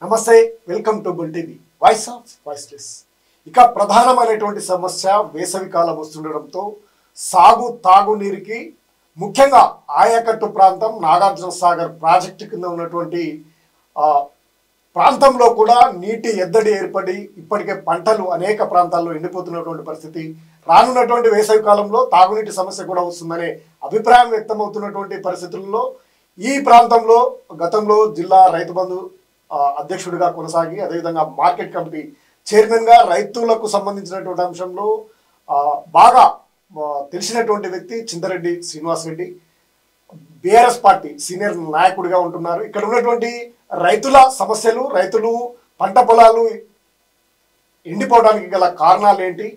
నమస్తే, welcome to bull TV voice of voiceless. ఇక ప్రధానమైనటువంటి సమస్య వేసవి కాలం వస్తుండడంతో తాగునీరుకి ముఖ్యంగా ఆయకట్టు ప్రాంతం నాగార్జున సాగర్ ప్రాజెక్టు కింద ఉన్నటువంటి ప్రాంతంలో కూడా నీటి ఎద్దడి ఏర్పడి ఇప్పటికే పంటలు అనేక ప్రాంతాల్లో ఎండిపోతున్నటువంటి పరిస్థితి. రానున్నటువంటి వేసవి కాలంలో తాగునీటి సమస్య కూడా వస్తుందనే అభిప్రాయం వ్యక్తమవుతున్నటువంటి పరిస్థితుల్లో ఈ ప్రాంతంలో గతంలో జిల్లా రైతు బంధు అధ్యక్షుడిగా కొనసాగి అదేవిధంగా మార్కెట్ కమిటీ చైర్మన్గా రైతులకు సంబంధించినటువంటి అంశంలో బాగా తెలిసినటువంటి వ్యక్తి Chintareddy Srinivas Reddy BRS party senior నాయకుడిగా ఉంటున్నారు. ఇక్కడ ఉన్నటువంటి రైతుల సమస్యలు, రైతులు పంట పొలాలు ఎండిపోవడానికి గల కారణాలు ఏంటి,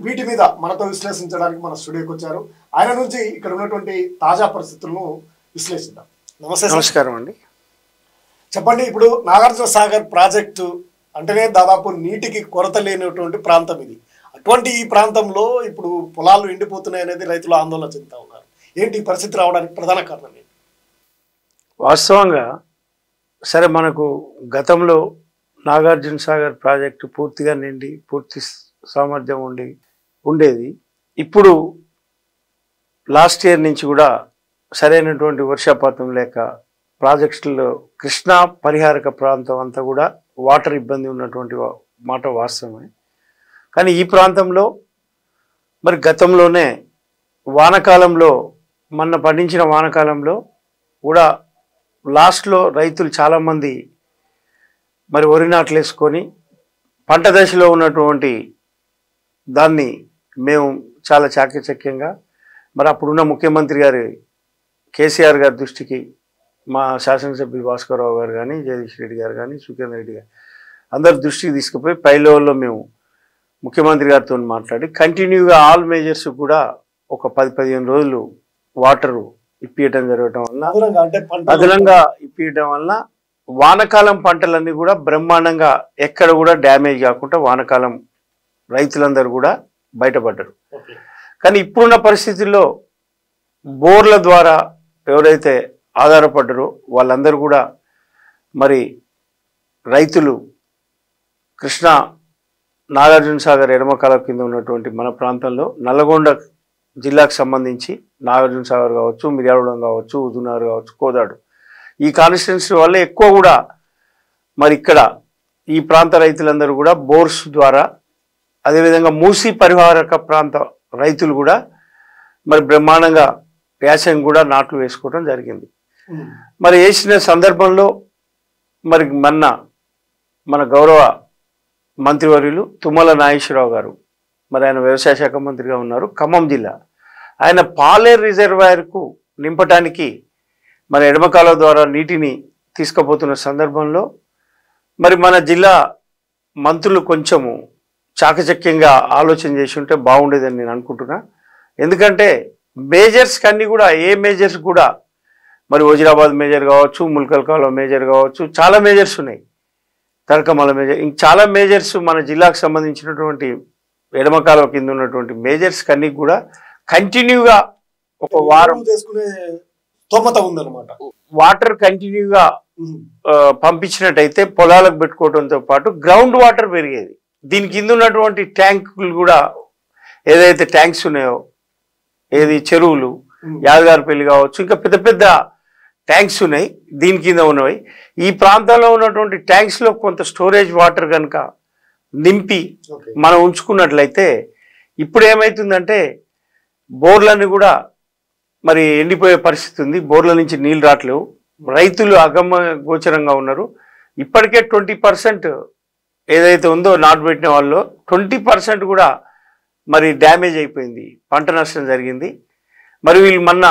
వీటి మీద మనతో విశ్లేషించడానికి మన స్టూడియోకి వచ్చారు. ఆయన నుంచి ఇక్కడ ఉన్నటువంటి తాజా పరిస్థితులను విశ్లేషిద్దాం. నమస్తే. నమస్కారం అండి. చెప్పండి, ఇప్పుడు నాగార్జున సాగర్ ప్రాజెక్టు అంటేనే దాదాపు నీటికి కొరత లేనటువంటి ప్రాంతం ఇది. అటువంటి ఈ ప్రాంతంలో ఇప్పుడు పొలాలు ఎండిపోతున్నాయి అనేది రైతులు ఆందోళన చెందుతా ఉన్నారు. ఏంటి ఈ పరిస్థితి రావడానికి ప్రధాన కారణం ఏంటి? వాస్తవంగా సరే, మనకు గతంలో నాగార్జున సాగర్ ప్రాజెక్టు పూర్తిగా నిండి పూర్తి సామర్థ్యం ఉండేది. ఇప్పుడు లాస్ట్ ఇయర్ నుంచి కూడా సరైనటువంటి వర్షపాతం లేక ప్రాజెక్టుల్లో కృష్ణా పరిహారక ప్రాంతం అంతా కూడా వాటర్ ఇబ్బంది ఉన్నటువంటి మాట వాస్తవమే. కానీ ఈ ప్రాంతంలో మరి గతంలోనే వానకాలంలో మొన్న పండించిన వానకాలంలో కూడా లాస్ట్లో రైతులు చాలామంది మరి వరి నాట్లు వేసుకొని పంట దశలో ఉన్నటువంటి దాన్ని మేము చాలా చాకచక్యంగా మరి అప్పుడున్న ముఖ్యమంత్రి గారి కేసీఆర్ గారి దృష్టికి మా శాసనసభ్యులు భాస్కరరావు గారు కానీ, జగదీష్ రెడ్డి గారు కానీ, సుఖేందర్ రెడ్డి గారు అందరి దృష్టికి తీసుకుపోయి పై లెవెల్లో మేము ముఖ్యమంత్రి గారితో మాట్లాడి కంటిన్యూగా ఆల్ మేజర్స్ కూడా ఒక 10-15 రోజులు వాటరు ఇప్పియటం జరగటం వల్ల అదనంగా ఇప్పియటం వల్ల వానకాలం పంటలన్నీ కూడా బ్రహ్మాండంగా ఎక్కడ కూడా డ్యామేజ్ కాకుండా వానకాలం రైతులందరూ కూడా బయటపడ్డారు. కానీ ఇప్పుడున్న పరిస్థితుల్లో బోర్ల ద్వారా ఎవరైతే ఆధారపడ్డారో వాళ్ళందరూ కూడా మరి రైతులు కృష్ణా నాగార్జున సాగర్ ఎడమకాలం కింద ఉన్నటువంటి మన ప్రాంతంలో నల్లగొండ జిల్లాకు సంబంధించి నాగార్జున సాగర్ కావచ్చు, మిర్యాలగూడెం కావచ్చు, ఉదునారు కావచ్చు, కోదాడు ఈ కాన్స్టిట్యున్సీ వల్ల ఎక్కువ కూడా మరి ఇక్కడ ఈ ప్రాంత రైతులందరూ కూడా బోర్స్ ద్వారా అదేవిధంగా మూసీ పరివారక ప్రాంత రైతులు కూడా మరి బ్రహ్మాండంగా వ్యాసం కూడా నాట్లు వేసుకోవడం జరిగింది. మరి వేసిన సందర్భంలో మరి మన గౌరవ మంత్రివర్యులు తుమ్మల నాగేశ్వరరావు గారు మరి ఆయన వ్యవసాయ శాఖ మంత్రిగా ఉన్నారు. ఖమ్మం జిల్లా ఆయన పాలేరు రిజర్వాయర్కు నింపటానికి మరి ఎడమకాలువ ద్వారా నీటిని తీసుకుపోతున్న సందర్భంలో మరి మన జిల్లా మంత్రులు కొంచెము చాకచక్యంగా ఆలోచన చేసి ఉంటే బాగుండేదని నేను అనుకుంటున్నా. ఎందుకంటే మేజర్స్ కన్నీ కూడా మేజర్స్ కూడా మరి వజీరాబాద్ మేజర్ కావచ్చు, ముల్కల్ కాలువ మేజర్ కావచ్చు, చాలా మేజర్స్ ఉన్నాయి, తరకమల మేజర్, ఇంక చాలా మేజర్స్ మన జిల్లాకు సంబంధించినటువంటి ఎడమకాలువ కింద ఉన్నటువంటి మేజర్స్ కన్నీ కూడా కంటిన్యూగా ఒక వారం చేసుకునే స్తోమత ఉందన్నమాట. వాటర్ కంటిన్యూగా పంపించినట్టయితే పొలాలకు పెట్టుకోవడంతో పాటు గ్రౌండ్ వాటర్ పెరిగేది. దీని కింద ఉన్నటువంటి ట్యాంకులు కూడా ఏదైతే ట్యాంక్స్ ఉన్నాయో చెరువులు యాదగారిపల్లి కావచ్చు, ఇంకా పెద్ద పెద్ద ట్యాంక్స్ ఉన్నాయి దీని కింద ఉన్నవి. ఈ ప్రాంతంలో ఉన్నటువంటి ట్యాంక్స్లో కొంత స్టోరేజ్ వాటర్ కనుక నింపి మనం ఉంచుకున్నట్లయితే ఇప్పుడు ఏమవుతుందంటే బోర్లన్నీ కూడా మరి ఎండిపోయే పరిస్థితి ఉంది. బోర్ల నుంచి నీళ్ళు రావట్లేవు, రైతులు అగమ్య గోచరంగా ఉన్నారు. ఇప్పటికే 20% ఏదైతే ఉందో నాటు పెట్టిన వాళ్ళు 20% కూడా మరి డ్యామేజ్ అయిపోయింది, పంట నష్టం జరిగింది. మరి వీళ్ళు మొన్న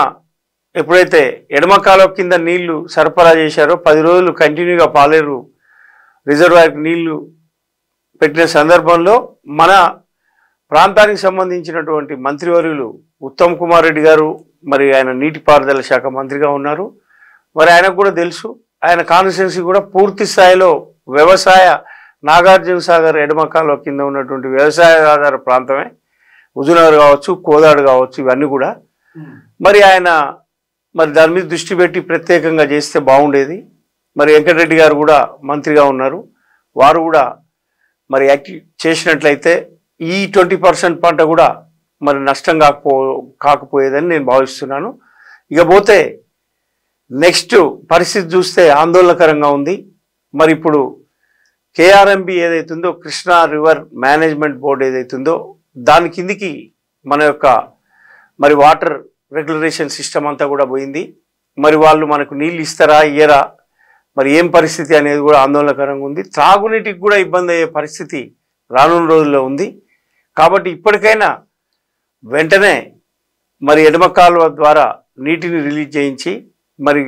ఎప్పుడైతే ఎడమకాలువ కింద నీళ్లు సరఫరా చేశారో 10 రోజులు కంటిన్యూగా పాలేరు రిజర్వాయర్కి నీళ్లు పెట్టిన సందర్భంలో మన ప్రాంతానికి సంబంధించినటువంటి మంత్రివర్యులు ఉత్తమ్ కుమార్ రెడ్డి గారు మరి ఆయన నీటిపారుదల శాఖ మంత్రిగా ఉన్నారు. మరి ఆయనకు కూడా తెలుసు, ఆయన కాన్స్టిట్యున్సీ కూడా పూర్తి స్థాయిలో వ్యవసాయ నాగార్జున సాగర్ ఎడమకాలువ కింద ఉన్నటువంటి వ్యవసాయ ఆధార ప్రాంతమే. ఉజునగర్ కావచ్చు, కోదాడు కావచ్చు, ఇవన్నీ కూడా మరి ఆయన మరి దాని మీద దృష్టి పెట్టి ప్రత్యేకంగా చేస్తే బాగుండేది. మరి వెంకటరెడ్డి గారు కూడా మంత్రిగా ఉన్నారు, వారు కూడా మరి యాక్టివ్ చేసినట్లయితే ఈ 20% పంట కూడా మరి నష్టం కాకపోయేదని నేను భావిస్తున్నాను. ఇకపోతే నెక్స్ట్ పరిస్థితి చూస్తే ఆందోళనకరంగా ఉంది. మరి ఇప్పుడు కేఆర్ఎంబి ఏదైతుందో, కృష్ణా రివర్ మేనేజ్మెంట్ బోర్డు ఏదైతుందో, దాని కిందికి మన యొక్క మరి వాటర్ రెగ్యులరేషన్ సిస్టమ్ అంతా కూడా పోయింది. మరి వాళ్ళు మనకు నీళ్ళు ఇస్తారా ఇయ్యరా, మరి ఏం పరిస్థితి అనేది కూడా ఆందోళనకరంగా ఉంది. త్రాగునీటికి కూడా ఇబ్బంది అయ్యే పరిస్థితి రానున్న రోజుల్లో ఉంది. కాబట్టి ఇప్పటికైనా వెంటనే మరి ఎడమ కాలువ ద్వారా నీటిని రిలీజ్ చేయించి మరి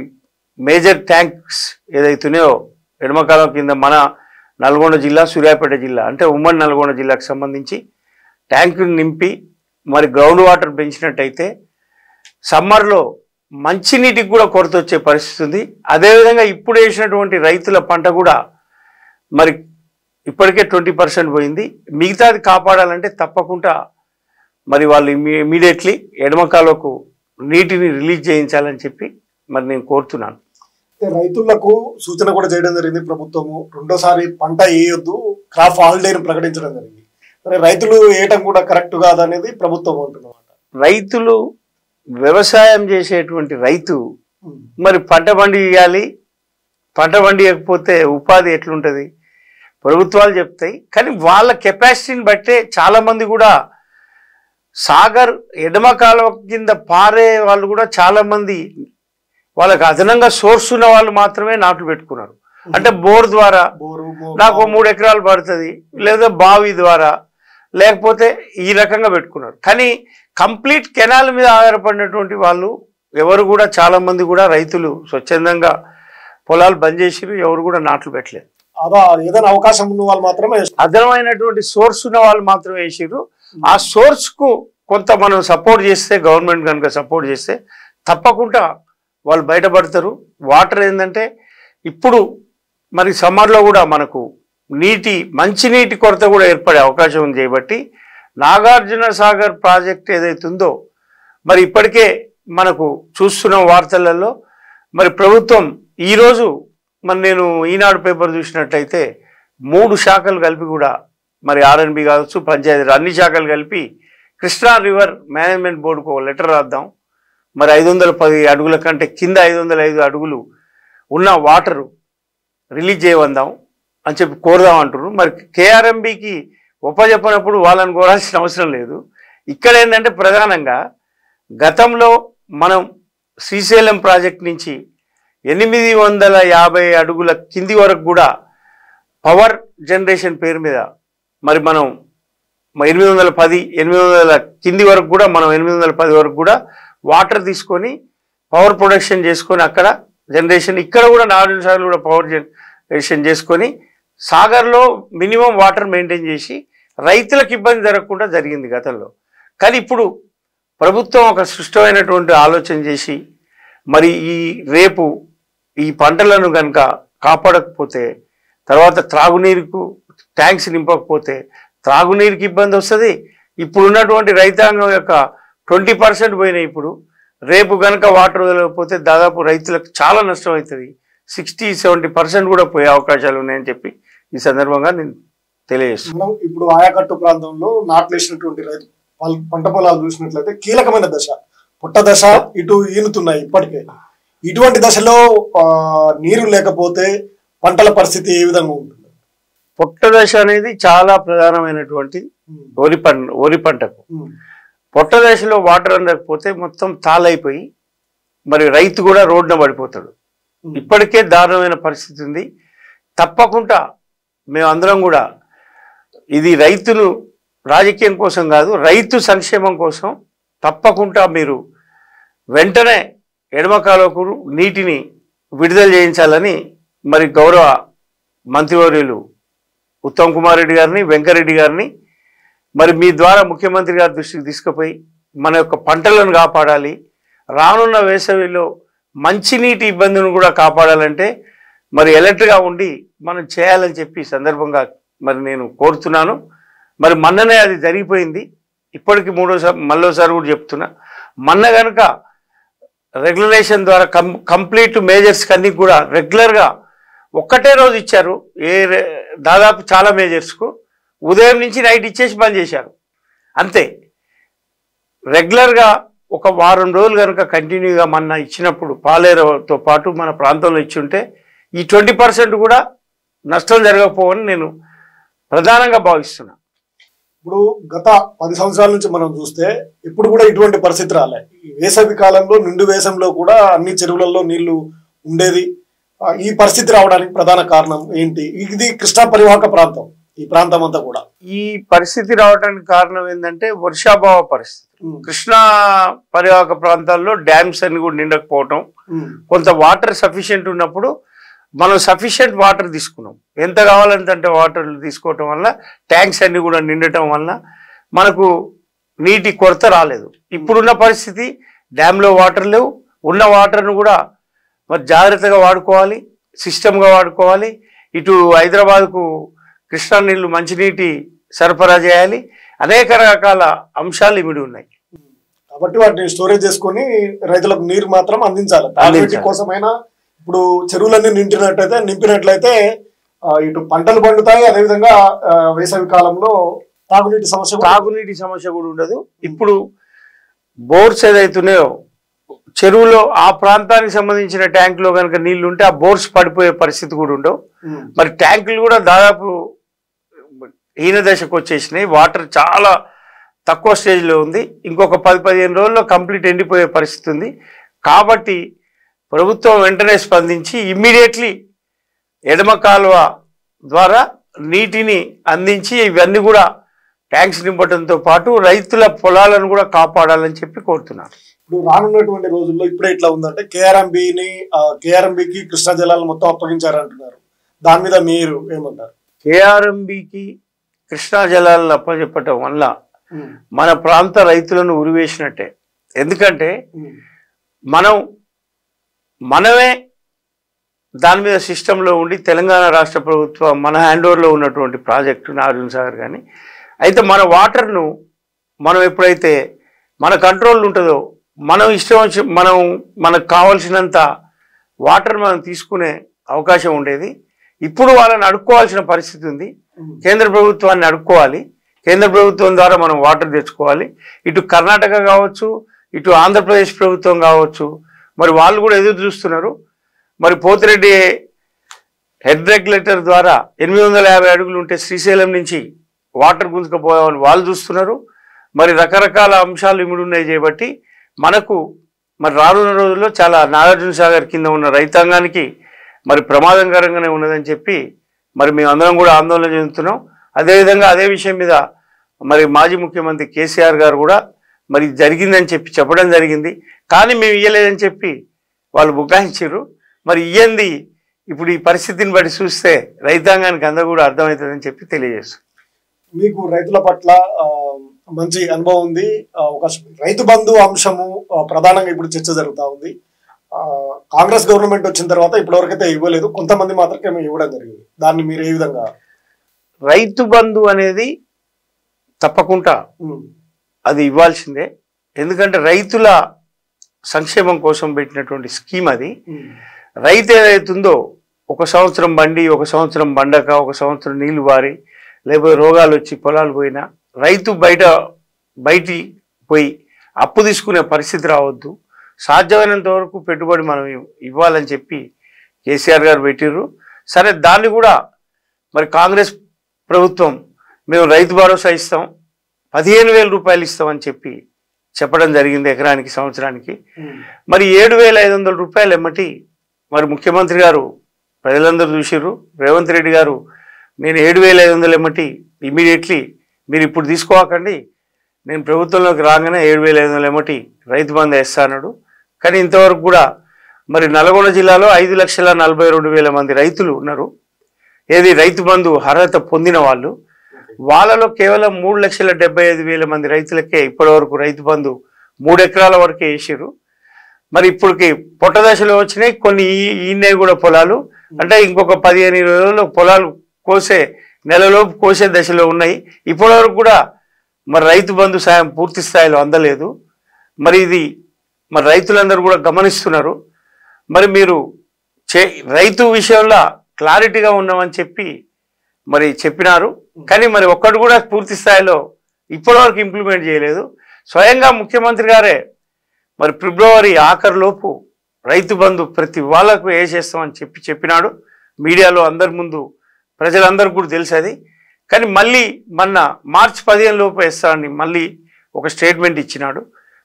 మేజర్ ట్యాంక్స్ ఏదైతున్నాయో ఎడమ కాలువ కింద మన నల్గొండ జిల్లా, సూర్యాపేట జిల్లా అంటే ఉమ్మడి నల్గొండ జిల్లాకు సంబంధించి ట్యాంకుని నింపి మరి గ్రౌండ్ వాటర్ పెంచినట్టయితే సమ్మర్లో మంచినీటికి కూడా కొరత వచ్చే పరిస్థితి ఉంది. అదేవిధంగా ఇప్పుడు వేసినటువంటి రైతుల పంట కూడా మరి ఇప్పటికే 20% పోయింది. మిగతాది కాపాడాలంటే తప్పకుండా మరి వాళ్ళు ఇమీడియట్లీ ఎడమ కాలువకు నీటిని రిలీజ్ చేయించాలని చెప్పి మరి నేను కోరుతున్నాను. రైతులకు సూచన కూడా చేయడం జరిగింది ప్రభుత్వము. రెండోసారి పంట వేయొద్దు, క్రాప్ హాలిడేని ప్రకటించడం జరిగింది. మరి రైతులు వేయటం కూడా కరెక్ట్ కాదనేది ప్రభుత్వం అంటున్నమాట. రైతులు వ్యవసాయం చేసేటువంటి రైతు మరి పంట పండియాలి, పంట పండియకపోతే ఉపాధి ఎట్లుంటుంది? ప్రభుత్వాలు చెప్తాయి, కానీ వాళ్ళ కెపాసిటీని బట్టే చాలామంది కూడా సాగర్ ఎడమ కాలువ కింద పారే వాళ్ళు కూడా చాలామంది వాళ్ళకి అదనంగా సోర్స్ ఉన్న వాళ్ళు మాత్రమే నాట్లు పెట్టుకున్నారు. అంటే బోర్ ద్వారా నాకు 3 ఎకరాలు పడుతుంది, లేదా బావి ద్వారా, లేకపోతే ఈ రకంగా పెట్టుకున్నారు. కానీ కంప్లీట్ కెనాల్ మీద ఆధారపడినటువంటి వాళ్ళు ఎవరు కూడా చాలామంది కూడా రైతులు స్వచ్ఛందంగా పొలాలు బంద్ చేసిరు, ఎవరు కూడా నాట్లు పెట్టలేదు. ఏదైనా అవకాశం ఉన్న వాళ్ళు మాత్రమే, అదనమైనటువంటి సోర్స్ ఉన్న వాళ్ళు మాత్రమే వేసిరు. ఆ సోర్స్కు కొంత మనం సపోర్ట్ చేస్తే, గవర్నమెంట్ కనుక సపోర్ట్ చేస్తే తప్పకుండా వాళ్ళు బయటపడతారు. వాటర్ ఏంటంటే ఇప్పుడు మరి సమ్మర్లో కూడా మనకు మంచినీటి కొరత కూడా ఏర్పడే అవకాశం ఉంది. చేయబట్టి నాగార్జున సాగర్ ప్రాజెక్ట్ ఏదైతుందో మరి ఇప్పటికే మనకు చూస్తున్న వార్తలలో మరి ప్రభుత్వం ఈరోజు మరి నేను ఈనాడు పేపర్ చూసినట్టయితే 3 శాఖలు కలిపి కూడా మరి ఆర్ఎన్బి కావచ్చు, పంచాయతీ అన్ని శాఖలు కలిపి కృష్ణా రివర్ మేనేజ్మెంట్ బోర్డుకు ఒక లెటర్ రాద్దాం, మరి 510 అడుగుల కంటే కింద 505 అడుగులు ఉన్న వాటరు రిలీజ్ చేయవందాం అని చెప్పి కోరుదాం అంటున్నారు. మరి కేఆర్ఎంబికి ఒప్పజెప్పనప్పుడు వాళ్ళని కోరాల్సిన అవసరం లేదు. ఇక్కడ ఏంటంటే ప్రధానంగా గతంలో మనం శ్రీశైలం ప్రాజెక్ట్ నుంచి 850 అడుగుల కింది వరకు కూడా పవర్ జనరేషన్ పేరు మీద మరి మనం 800 కింది వరకు కూడా మనం 810 వరకు కూడా వాటర్ తీసుకొని పవర్ ప్రొడక్షన్ చేసుకొని అక్కడ జనరేషన్, ఇక్కడ కూడా 4 నిమిషాలు కూడా పవర్ జనరేషన్ చేసుకొని సాగర్లో మినిమం వాటర్ మెయింటైన్ చేసి రైతులకు ఇబ్బంది జరగకుండా జరిగింది గతంలో. కానీ ఇప్పుడు ప్రభుత్వం ఒక సృష్టమైనటువంటి ఆలోచన చేసి మరి రేపు ఈ పంటలను కనుక కాపాడకపోతే, తర్వాత త్రాగునీరుకు ట్యాంక్స్ నింపకపోతే త్రాగునీరుకి ఇబ్బంది వస్తుంది. ఇప్పుడు ఉన్నటువంటి రైతాంగం యొక్క 20% పోయినాయి. ఇప్పుడు రేపు కనుక వాటర్ వదలకపోతే దాదాపు రైతులకు చాలా నష్టం అవుతుంది. 60-70% కూడా పోయే అవకాశాలు ఉన్నాయని చెప్పి ఈ సందర్భంగా నేను తెలియజేస్తున్నాను. ఇప్పుడు ఆయకట్టు ప్రాంతంలో నాట్లేసినటువంటి రైతు పంట పొలాలు చూసినట్లయితే కీలకమైన దశ, పుట్ట దశ ఇటు ఈనుతున్నాయి. ఇప్పటికే ఇటువంటి దశలో నీరు లేకపోతే పంటల పరిస్థితి ఏ విధంగా ఉంటుంది? పుట్ట దశ అనేది చాలా ప్రధానమైనటువంటి వరి పంటకు. పుట్ట దశలో వాటర్ అందకపోతే మొత్తం తాళైపోయి మరి రైతు కూడా రోడ్డున పడిపోతాడు. ఇప్పటికే దారుణమైన పరిస్థితి ఉంది. తప్పకుండా మేమందరం కూడా ఇది రైతులు రాజకీయం కోసం కాదు, రైతు సంక్షేమం కోసం తప్పకుండా మీరు వెంటనే ఎడమ కాలువకు నీటిని విడుదల చేయించాలని మరి గౌరవ మంత్రివర్యులు ఉత్తమ్ కుమార్ రెడ్డి గారిని, వెంకరెడ్డి గారిని మరి మీ ద్వారా ముఖ్యమంత్రి గారి దృష్టికి తీసుకుపోయి మన యొక్క పంటలను కాపాడాలి, రానున్న వేసవిలో మంచినీటి ఇబ్బందులను కూడా కాపాడాలంటే మరి ఎలర్ట్గా ఉండి మనం చేయాలని చెప్పి సందర్భంగా మరి నేను కోరుతున్నాను. మరి మొన్ననే అది జరిగిపోయింది. ఇప్పటికి మళ్ళోసారి కూడా చెప్తున్నా, మొన్న కనుక రెగ్యులేషన్ ద్వారా కంప్లీట్ మేజర్స్ కన్నీ కూడా రెగ్యులర్గా ఒక్కటే రోజు ఇచ్చారు. దాదాపు చాలా మేజర్స్కు ఉదయం నుంచి నైట్ ఇచ్చేసి బంద్ చేశారు అంతే. రెగ్యులర్గా ఒక వారం రోజులు కనుక కంటిన్యూగా మన ఇచ్చినప్పుడు పాలేరుతో పాటు మన ప్రాంతంలో ఇచ్చి ఉంటే ఈ 20% కూడా నష్టం జరగకపోవని నేను ప్రధానంగా భావిస్తున్నా. ఇప్పుడు గత 10 సంవత్సరాల నుంచి మనం చూస్తే ఇప్పుడు కూడా ఇటువంటి పరిస్థితి రాలే. ఈ వేసవి కాలంలో నిండు వేసంలో కూడా అన్ని చెరువులలో నీళ్లు ఉండేది. ఈ పరిస్థితి రావడానికి ప్రధాన కారణం ఏంటి? ఇది కృష్ణా పరివాహక ప్రాంతం, ఈ ప్రాంతం అంతా కూడా ఈ పరిస్థితి రావడానికి కారణం ఏంటంటే వర్షాభావ పరిస్థితి. కృష్ణా పరివాహక ప్రాంతాల్లో డ్యామ్స్ అన్ని కూడా నిండకపోవటం, కొంత వాటర్ సఫిషియెంట్ ఉన్నప్పుడు మనం సఫిషియెంట్ వాటర్ తీసుకున్నాం. ఎంత కావాలంటే వాటర్ తీసుకోవటం వల్ల ట్యాంక్స్ అన్ని కూడా నిండటం వల్ల మనకు నీటి కొరత రాలేదు. ఇప్పుడున్న పరిస్థితి డ్యామ్లో వాటర్ లేవు. ఉన్న వాటర్ను కూడా మరి జాగ్రత్తగా వాడుకోవాలి, సిస్టమ్గా వాడుకోవాలి. ఇటు హైదరాబాద్కు కృష్ణా నీళ్లు మంచినీటి సరఫరా చేయాలి. అనేక రకాల అంశాలు ఇమిడి ఉన్నాయి. కాబట్టి వాటిని స్టోరేజ్ చేసుకొని రైతులకు నీరు మాత్రం అందించాలి. తాగునీటి కోసమైనా ఇప్పుడు చెరువులన్నీ నింపినట్లయితే ఇటు పంటలు పండుతాయి. అదేవిధంగా వేసవి కాలంలో తాగునీటి సమస్య కూడా ఉండదు. ఇప్పుడు బోర్స్ ఏదైతున్నాయో చెరువులో ఆ ప్రాంతానికి సంబంధించిన ట్యాంకులో కనుక నీళ్లు ఉంటే ఆ బోర్స్ పడిపోయే పరిస్థితి కూడా ఉండవు. మరి ట్యాంకులు కూడా దాదాపు హీన దశకు వచ్చేసినాయి. వాటర్ చాలా తక్కువ స్టేజ్లో ఉంది. ఇంకొక 10-15 రోజుల్లో కంప్లీట్ ఎండిపోయే పరిస్థితి ఉంది. కాబట్టి ప్రభుత్వం వెంటనే స్పందించి ఇమ్మీడియట్లీ ఎడమ కాలువ ద్వారా నీటిని అందించి ఇవన్నీ కూడా ట్యాంక్స్ నింపడంతో పాటు రైతుల పొలాలను కూడా కాపాడాలని చెప్పి కోరుతున్నారు. ఇప్పుడు రానున్నటువంటి రోజుల్లో ఇప్పుడే ఇట్లా ఉందంటే కేఆర్ఎంబికి కృష్ణా జలాలను మొత్తం అప్పగించారంటున్నారు. దాని మీద మీరు ఏమంటారు? కేఆర్ఎంబికి కృష్ణా జలాలను అప్పచెప్పటం వల్ల మన ప్రాంత రైతులను ఉరివేసినట్టే. ఎందుకంటే మనమే దాని మీద సిస్టంలో ఉండి తెలంగాణ రాష్ట్ర ప్రభుత్వం మన హ్యాండ్ ఓవర్లో ఉన్నటువంటి ప్రాజెక్టు నాగార్జున సాగర్ కానీ అయితే మన వాటర్ను మనం ఎప్పుడైతే మన కంట్రోల్ ఉంటుందో మనం ఇష్టం వచ్చి మనకు కావాల్సినంత వాటర్ మనం తీసుకునే అవకాశం ఉండేది. ఇప్పుడు వాళ్ళని అడుక్కోవాల్సిన పరిస్థితి ఉంది. కేంద్ర ప్రభుత్వాన్ని అడుక్కోవాలి. కేంద్ర ప్రభుత్వం ద్వారా మనం వాటర్ తెచ్చుకోవాలి. ఇటు కర్ణాటక కావచ్చు, ఇటు ఆంధ్రప్రదేశ్ ప్రభుత్వం కావచ్చు, మరి వాళ్ళు కూడా ఎదురు చూస్తున్నారు. మరి పోతిరెడ్డి హెడ్ రెగ్యులేటర్ ద్వారా 850 అడుగులు ఉంటే శ్రీశైలం నుంచి వాటర్ గుంజుకపోవాలని వాళ్ళు చూస్తున్నారు. మరి రకరకాల అంశాలు ఇమిడి ఉన్నాయి చేయబట్టి మనకు మరి రానున్న రోజుల్లో చాలా నాగార్జున సాగర్ కింద ఉన్న రైతాంగానికి మరి ప్రమాదకరంగానే ఉన్నదని చెప్పి మరి మేము అందరం కూడా ఆందోళన చెందుతున్నాం. అదేవిధంగా అదే విషయం మీద మరి మాజీ ముఖ్యమంత్రి కేసీఆర్ గారు కూడా మరి జరిగిందని చెప్పడం జరిగింది. కానీ మేము ఇయ్యలేదని చెప్పి వాళ్ళు బుకాయించారు. మరి ఇయ్యంది ఇప్పుడు ఈ పరిస్థితిని బట్టి చూస్తే రైతాంగానికి అందరూ కూడా అర్థమవుతుందని చెప్పి తెలియజేస్తాం. మీకు రైతుల పట్ల మంచి అనుభవం ఉంది. ఒక రైతు బంధు అంశము ప్రధానంగా ఇప్పుడు చర్చ జరుగుతూ ఉంది. కాంగ్రెస్ గవర్నమెంట్ వచ్చిన తర్వాత ఇప్పటివరకైతే ఇవ్వలేదు, కొంతమంది మాత్రమే ఇవ్వడం జరిగింది. దాన్ని మీరు ఏ విధంగా? రైతు బంధు అనేది తప్పకుండా అది ఇవ్వాల్సిందే. ఎందుకంటే రైతుల సంక్షేమం కోసం పెట్టినటువంటి స్కీమ్ అది. రైతు ఏదైతుందో ఒక సంవత్సరం బండి, ఒక సంవత్సరం బండక, ఒక సంవత్సరం నీళ్లు బారి, లేకపోతే రోగాలు వచ్చి పొలాలు పోయినా రైతు బయటి పోయి అప్పు తీసుకునే పరిస్థితి రావద్దు. సాధ్యమైనంత వరకు పెట్టుబడి మనం ఇవ్వాలని చెప్పి కేసీఆర్ గారు పెట్టిర్రు. సరే, దాన్ని కూడా మరి కాంగ్రెస్ ప్రభుత్వం మేము రైతు భరోసా ఇస్తాం, 15,000 రూపాయలు ఇస్తామని చెప్పడం జరిగింది ఎకరానికి, సంవత్సరానికి. మరి 7,500 రూపాయలు ఎమ్మటి మరి ముఖ్యమంత్రి గారు ప్రజలందరూ చూసిర్రు. రేవంత్ రెడ్డి గారు నేను 7,500 ఎమ్మటి ఇమీడియట్లీ మీరు ఇప్పుడు తీసుకోకండి, నేను ప్రభుత్వంలోకి రాగానే 7,500 ఎమ్మటి రైతు బంధు వేస్తాడు. కానీ ఇంతవరకు కూడా మరి నల్గొండ జిల్లాలో 5,42,000 మంది రైతులు ఉన్నారు. ఏది రైతు బంధు అర్హత పొందిన వాళ్ళు, వాళ్ళలో కేవలం 3,75,000 మంది రైతులకే ఇప్పటివరకు రైతు బంధు 3 ఎకరాల వరకే వేసారు. మరి ఇప్పటికి పొట్ట దశలో వచ్చినాయి కొన్ని, ఈయన కూడా పొలాలు అంటే ఇంకొక 15-20 రోజుల్లో పొలాలు కోసే నెలలోపు కోసే దశలో ఉన్నాయి. ఇప్పటివరకు కూడా మరి రైతు బంధు సాయం పూర్తి స్థాయిలో అందలేదు. మరి ఇది మరి రైతులందరూ కూడా గమనిస్తున్నారు. మరి మీరు రైతు విషయంలో క్లారిటీగా ఉన్నామని చెప్పి మరి చెప్పినారు. కానీ మరి ఒక్కడు కూడా పూర్తి స్థాయిలో ఇప్పటివరకు ఇంప్లిమెంట్ చేయలేదు. స్వయంగా ముఖ్యమంత్రి గారే మరి ఫిబ్రవరి ఆఖరిలోపు రైతు బంధు ప్రతి వాళ్ళకు వేసేస్తామని చెప్పినాడు. మీడియాలో అందరి ముందు ప్రజలందరికీ కూడా తెలుసు అది. కానీ మళ్ళీ మొన్న మార్చి 15 లోపు వేస్తామని మళ్ళీ ఒక స్టేట్మెంట్ ఇచ్చినాడు.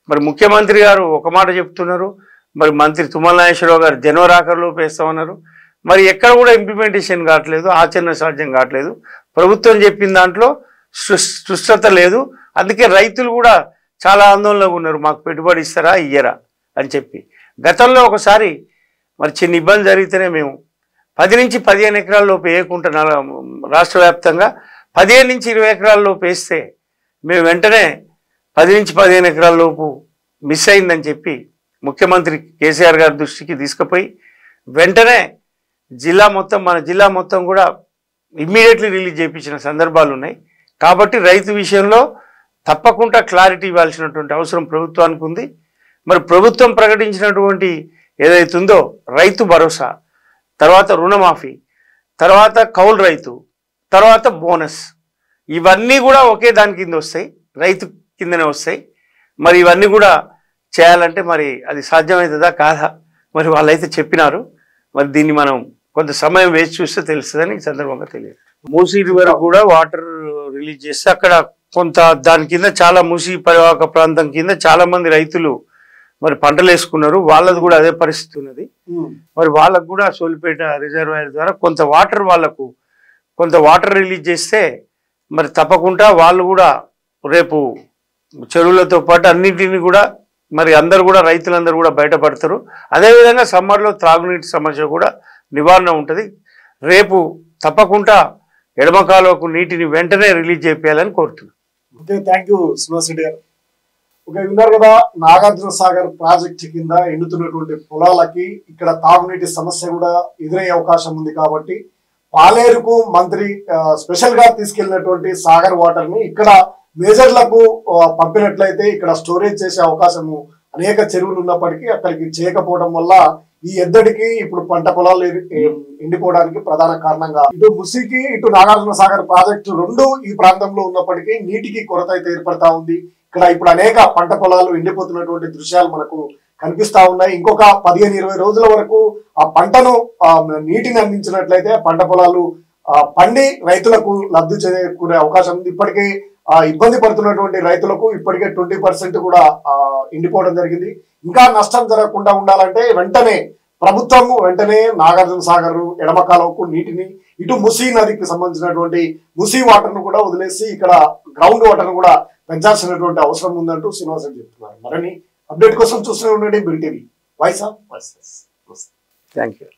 మరి ముఖ్యమంత్రి గారు ఒక మాట చెప్తున్నారు, మరి మంత్రి తుమ్మల నాగేశ్వరరావు గారు జనవరి ఆఖరిలోపు వేస్తామన్నారు. మరి ఎక్కడ కూడా ఇంప్లిమెంటేషన్ కావట్లేదు, ఆచరణ సాధ్యం కావట్లేదు. ప్రభుత్వం చెప్పిన దాంట్లో సుష్టత లేదు. అందుకే రైతులు కూడా చాలా ఆందోళనలో ఉన్నారు, మాకు పెట్టుబడి ఇస్తారా ఇయ్యరా అని చెప్పి. గతంలో ఒకసారి మరి చిన్న ఇబ్బంది జరిగితేనే మేము 10 నుంచి 15 ఎకరాల లోపు వేయకుండా రాష్ట్ర వ్యాప్తంగా 15 నుంచి 20 ఎకరాల లోపు వేస్తే మేము వెంటనే 10 నుంచి 15 ఎకరాల లోపు మిస్ అయిందని చెప్పి ముఖ్యమంత్రి కేసీఆర్ గారి దృష్టికి తీసుకుపోయి వెంటనే మన జిల్లా మొత్తం కూడా ఇమ్మీడియట్లీ రిలీజ్ చేయించిన సందర్భాలు ఉన్నాయి. కాబట్టి రైతు విషయంలో తప్పకుండా క్లారిటీ ఇవ్వాల్సినటువంటి అవసరం ప్రభుత్వానికి ఉంది. మరి ప్రభుత్వం ప్రకటించినటువంటి ఏదైతుందో రైతు భరోసా, తర్వాత రుణమాఫీ, తర్వాత కౌలు రైతు, తర్వాత బోనస్, ఇవన్నీ కూడా ఒకే దాని కింద వస్తాయి, రైతు కిందనే వస్తాయి. మరి ఇవన్నీ కూడా చేయాలంటే మరి అది సాధ్యమవుతుందా కాదా మరి వాళ్ళైతే చెప్పినారు. మరి దీన్ని మనం కొంత సమయం వేచి చూస్తే తెలుస్తుందని ఈ సందర్భంగా తెలియదు. మూసీ రివర్ కూడా వాటర్ రిలీజ్ చేస్తే అక్కడ కొంత దాని కింద చాలా మూసీ పరివాహక ప్రాంతం కింద చాలా మంది రైతులు మరి పంటలు వేసుకున్నారు. వాళ్ళది కూడా అదే పరిస్థితి ఉన్నది. మరి వాళ్ళకు కూడా సోలిపేట రిజర్వాయర్ ద్వారా కొంత వాటర్ రిలీజ్ చేస్తే మరి తప్పకుండా వాళ్ళు కూడా రేపు చెరువులతో పాటు అన్నింటినీ కూడా మరి అందరు కూడా రైతులందరూ కూడా బయటపడతారు. అదేవిధంగా సమ్మర్లో త్రాగునీటి సమస్య కూడా నివారణ ఉంటుంది. రేపు తప్పకుండా ఎడమ కాలువకు నీటిని వెంటనే రిలీజ్ చేయాలని కోరుతున్నాను. Okay, thank you Srinivas Reddy గారు. ఓకే, విన్నారు కదా, నాగార్జున సాగర్ ప్రాజెక్ట్ కింద ఎండుతున్నటువంటి పొలాలకి ఇక్కడ తాగునీటి సమస్య కూడా ఎదురయ్యే అవకాశం ఉంది. కాబట్టి పాలేరుకు మంత్రి స్పెషల్ గా తీసుకెళ్లినటువంటి సాగర్ వాటర్ ని ఇక్కడ మేజర్లకు పంపినట్లయితే ఇక్కడ స్టోరేజ్ చేసే అవకాశము అనేక చెరువులు ఉన్నప్పటికీ అక్కడికి చేయకపోవడం వల్ల ఈ ఎద్దడికి ఇప్పుడు పంట పొలాలు ఎండిపోవడానికి ప్రధాన కారణంగా ఇటు ముసికి ఇటు నాగార్జున సాగర్ ప్రాజెక్టు రెండు ఈ ప్రాంతంలో ఉన్నప్పటికీ నీటికి కొరత అయితే ఏర్పడతా ఉంది. ఇక్కడ ఇప్పుడు అనేక పంట పొలాలు ఎండిపోతున్నటువంటి దృశ్యాలు మనకు కనిపిస్తా ఉన్నాయి. ఇంకొక 15-20 రోజుల వరకు ఆ పంటను నీటిని అందించినట్లయితే పంట పొలాలు పండి రైతులకు లబ్ధి చేకూరే అవకాశం ఉంది. ఇప్పటికీ ఇబ్బంది పడుతున్నటువంటి రైతులకు ఇప్పటికే 20% కూడా ఎండిపోవడం జరిగింది. ఇంకా నష్టం జరగకుండా ఉండాలంటే ప్రభుత్వము వెంటనే నాగార్జున సాగర్ ఎడమ కాలువకు నీటిని ఇటు మూసీ నదికి సంబంధించినటువంటి మూసీ వాటర్ ను కూడా వదిలేసి ఇక్కడ గ్రౌండ్ వాటర్ ను కూడా పెంచాల్సినటువంటి అవసరం ఉందంటూ శ్రీనివాస్ రెడ్డి చెప్తున్నారు. మరిన్ని అప్డేట్ కోసం చూస్తూనే ఉండండి bill TV. Voice of voices. Thank you.